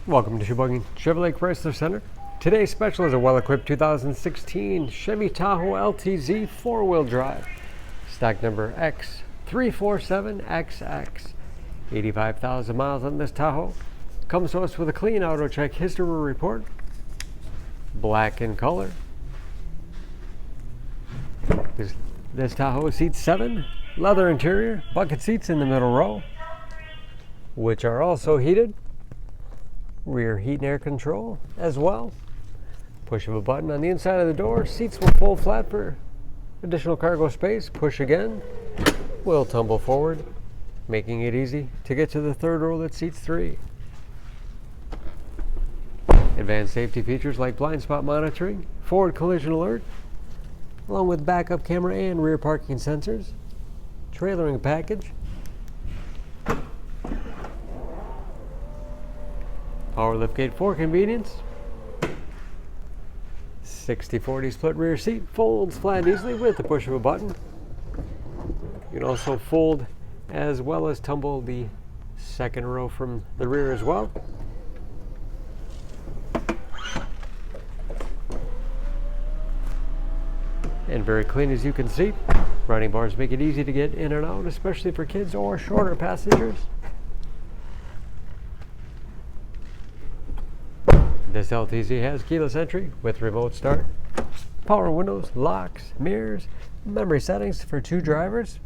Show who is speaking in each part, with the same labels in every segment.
Speaker 1: Welcome to Sheboygan Chevrolet Chrysler Center. Today's special is a well-equipped 2016 Chevy Tahoe LTZ four-wheel drive. Stock number X347XX. 85,000 miles on this Tahoe. Comes to us with a clean auto check history report. Black in color. This Tahoe seats 7. Leather interior. Bucket seats in the middle row, which are also heated. Rear heat and air control as well. Push of a button on the inside of the door. Seats will fold flat for additional cargo space. Push again. Will tumble forward, making it easy to get to the third row that seats 3. Advanced safety features like blind spot monitoring, forward collision alert, along with backup camera and rear parking sensors. Trailering package. Power liftgate for convenience. 60/40 split rear seat. Folds flat easily with the push of a button. You can also fold as well as tumble the second row from the rear as well. And very clean, as you can see. Running bars make it easy to get in and out, especially for kids or shorter passengers. This LTZ has keyless entry with remote start, power windows, locks, mirrors, memory settings for 2 drivers,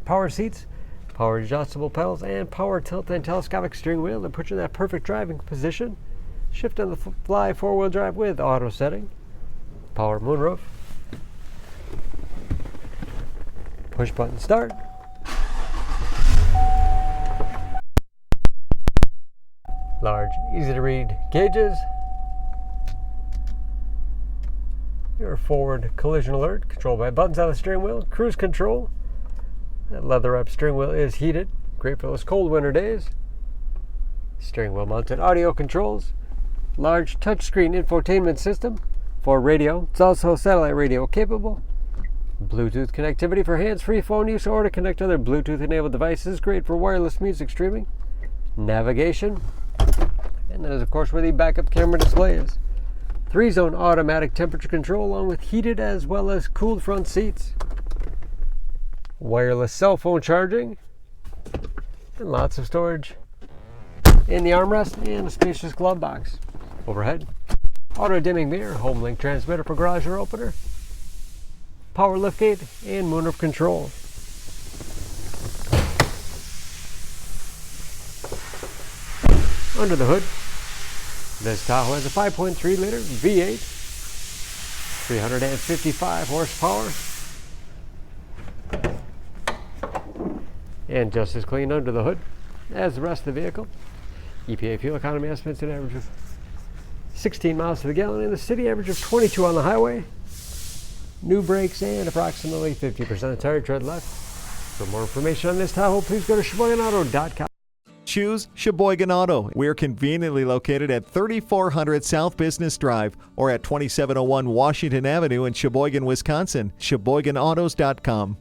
Speaker 1: power seats, power adjustable pedals, and power tilt and telescopic steering wheel that puts you in that perfect driving position. Shift on the fly 4-wheel drive with auto setting, power moonroof, push button start. Large, easy to read gauges. Your forward collision alert, controlled by buttons on the steering wheel. Cruise control. That leather wrapped steering wheel is heated, great for those cold winter days. Steering wheel mounted audio controls. Large touchscreen infotainment system for radio. It's also satellite radio capable. Bluetooth connectivity for hands-free phone use or to connect other Bluetooth enabled devices. Great for wireless music streaming. Navigation. And that is, of course, where the backup camera display is. 3-zone automatic temperature control along with heated as well as cooled front seats. Wireless cell phone charging. And lots of storage in the armrest and a spacious glove box. Overhead, auto dimming mirror, home link transmitter for garage door opener, power liftgate, and moonroof control. Under the hood, this Tahoe has a 5.3 liter V8, 355 horsepower, and just as clean under the hood as the rest of the vehicle. EPA fuel economy estimates an average of 16 miles to the gallon in the city, average of 22 on the highway. New brakes and approximately 50% of tire tread left. For more information on this Tahoe, please go to SheboyganAuto.com.
Speaker 2: Choose Sheboygan Auto. We're conveniently located at 3400 South Business Drive or at 2701 Washington Avenue in Sheboygan, Wisconsin. SheboyganAutos.com.